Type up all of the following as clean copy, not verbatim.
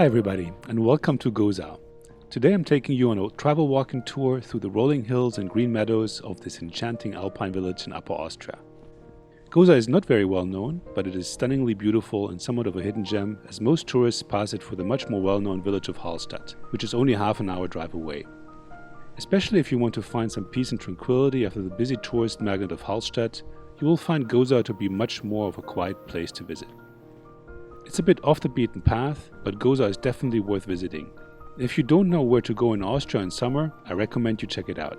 Hi everybody, and welcome to Gosau. Today I'm taking you on a travel walking tour through the rolling hills and green meadows of this enchanting alpine village in Upper Austria. Gosau is not very well known, but it is stunningly beautiful and somewhat of a hidden gem, as most tourists pass it for the much more well-known village of Hallstatt, which is only half an hour drive away. Especially if you want to find some peace and tranquility after the busy tourist magnet of Hallstatt, you will find Gosau to be much more of a quiet place to visit. It's a bit off the beaten path, but Gosau is definitely worth visiting. If you don't know where to go in Austria in summer, I recommend you check it out.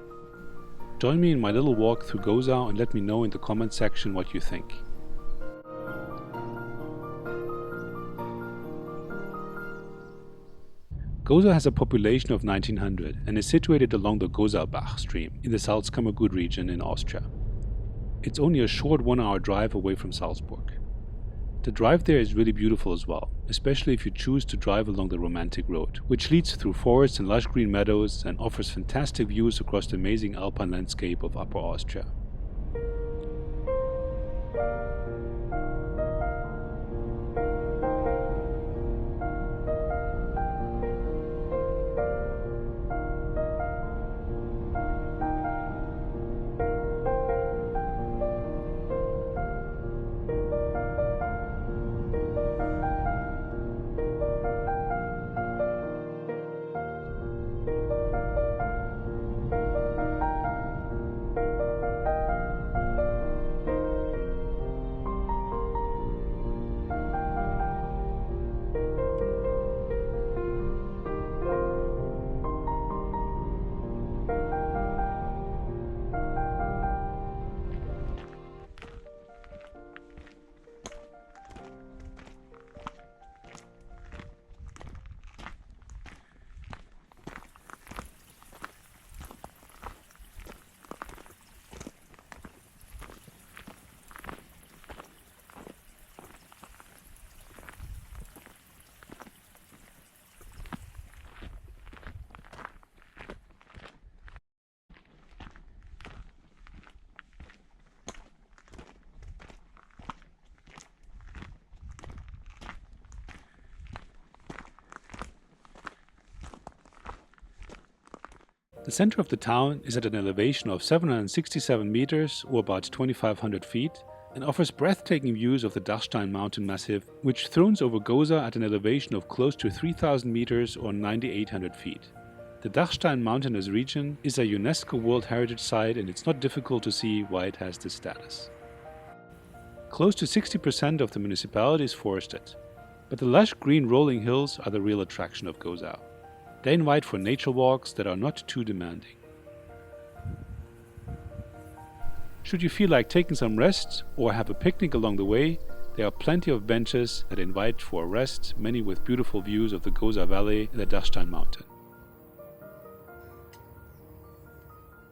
Join me in my little walk through Gosau and let me know in the comment section what you think. Gosau has a population of 1900 and is situated along the Gosaubach stream in the Salzkammergut region in Austria. It's only a short 1-hour drive away from Salzburg. The drive there is really beautiful as well, especially if you choose to drive along the romantic road, which leads through forests and lush green meadows and offers fantastic views across the amazing alpine landscape of Upper Austria. The center of the town is at an elevation of 767 meters or about 2,500 feet and offers breathtaking views of the Dachstein mountain massif, which thrones over Gosau at an elevation of close to 3,000 meters or 9,800 feet. The Dachstein mountainous region is a UNESCO World Heritage Site, and it's not difficult to see why it has this status. Close to 60% of the municipality is forested, but the lush green rolling hills are the real attraction of Gosau. They invite for nature walks that are not too demanding. Should you feel like taking some rest or have a picnic along the way, there are plenty of benches that invite for a rest, many with beautiful views of the Gosau Valley and the Dachstein mountain.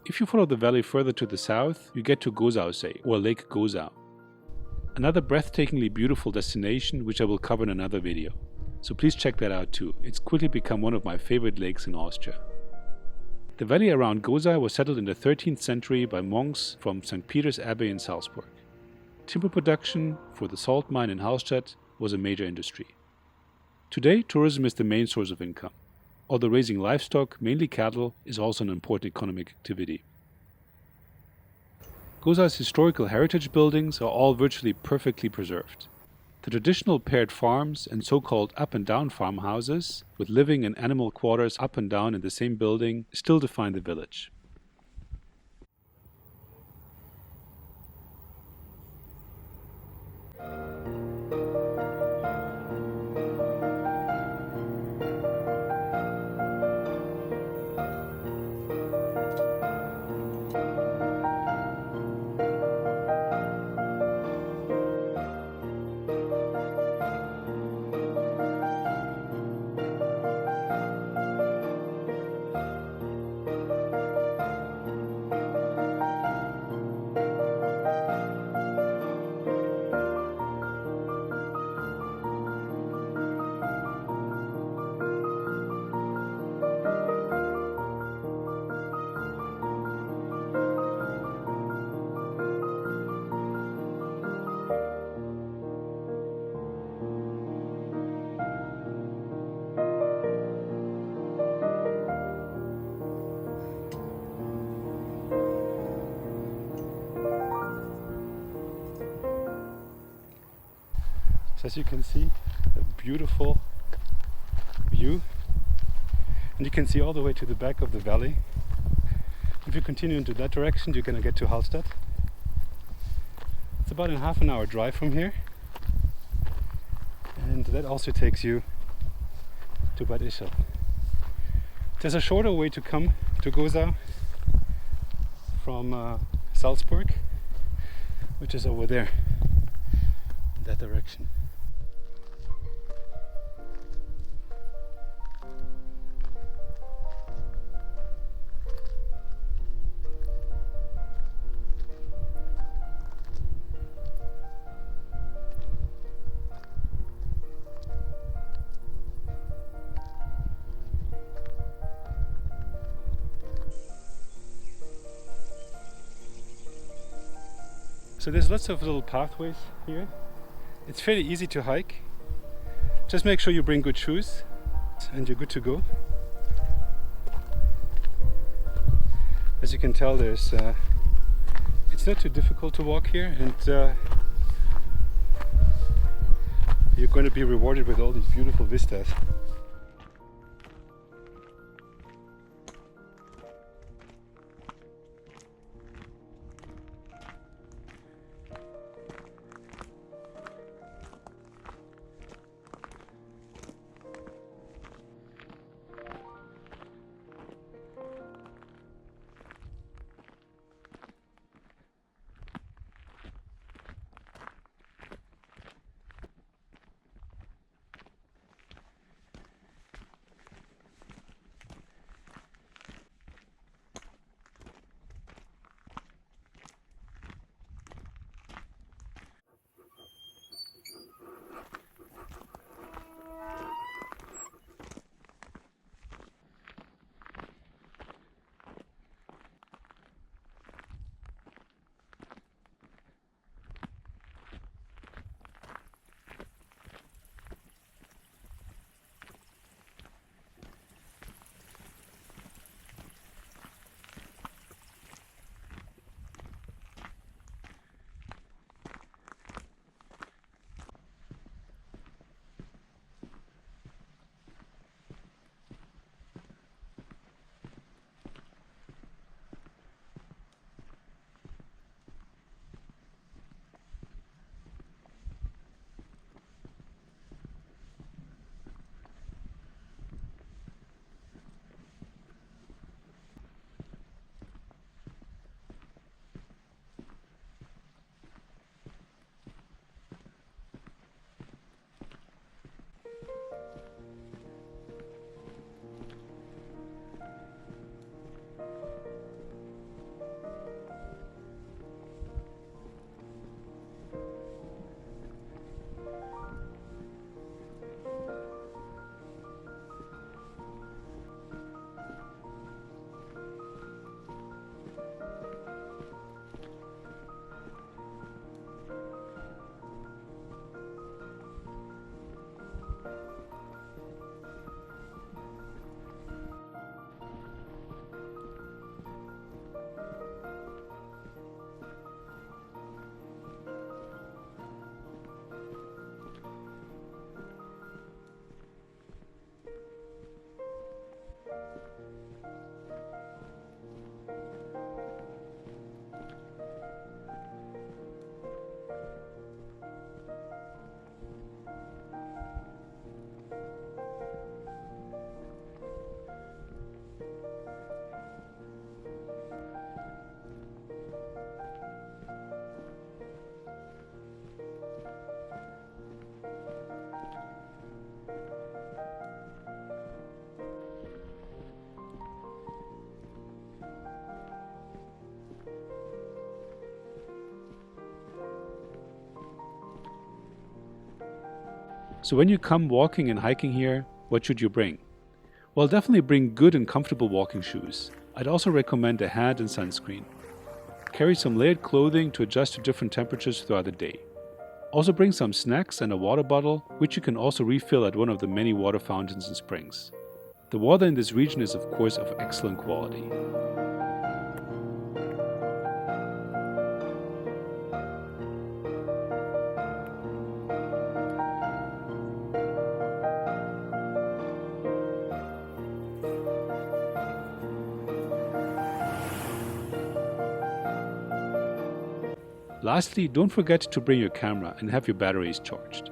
If you follow the valley further to the south, you get to Gosausee or Lake Gosau, another breathtakingly beautiful destination which I will cover in another video. So please check that out too. It's quickly become one of my favorite lakes in Austria. The valley around Gosau was settled in the 13th century by monks from St. Peter's Abbey in Salzburg. Timber production for the salt mine in Hallstatt was a major industry. Today, tourism is the main source of income, although raising livestock, mainly cattle, is also an important economic activity. Gosau's historical heritage buildings are all virtually perfectly preserved. The traditional paired farms and so-called up-and-down farmhouses, with living and animal quarters up and down in the same building, still define the village. So as you can see, a beautiful view, and you can see all the way to the back of the valley. If you continue into that direction, you're gonna get to Hallstatt. It's about a half an hour drive from here, and that also takes you to Bad Ischl. There's a shorter way to come to Gosau from Salzburg, which is over there in that direction. So there's lots of little pathways here. It's fairly easy to hike. Just make sure you bring good shoes and you're good to go. As you can tell, it's not too difficult to walk here, and you're going to be rewarded with all these beautiful vistas. So when you come walking and hiking here, what should you bring? Well, definitely bring good and comfortable walking shoes. I'd also recommend a hat and sunscreen. Carry some layered clothing to adjust to different temperatures throughout the day. Also bring some snacks and a water bottle, which you can also refill at one of the many water fountains and springs. The water in this region is of course of excellent quality. Lastly, don't forget to bring your camera and have your batteries charged.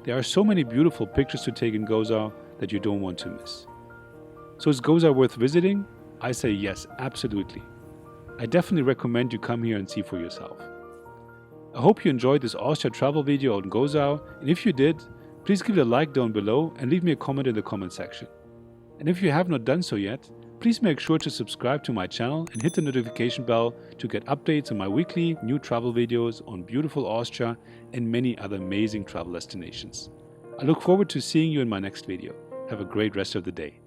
There are so many beautiful pictures to take in Gosau that you don't want to miss. So is Gosau worth visiting? I say yes, absolutely. I definitely recommend you come here and see for yourself. I hope you enjoyed this Austria travel video on Gosau, and if you did, please give it a like down below and leave me a comment in the comment section. And if you have not done so yet, please make sure to subscribe to my channel and hit the notification bell to get updates on my weekly new travel videos on beautiful Austria and many other amazing travel destinations. I look forward to seeing you in my next video. Have a great rest of the day.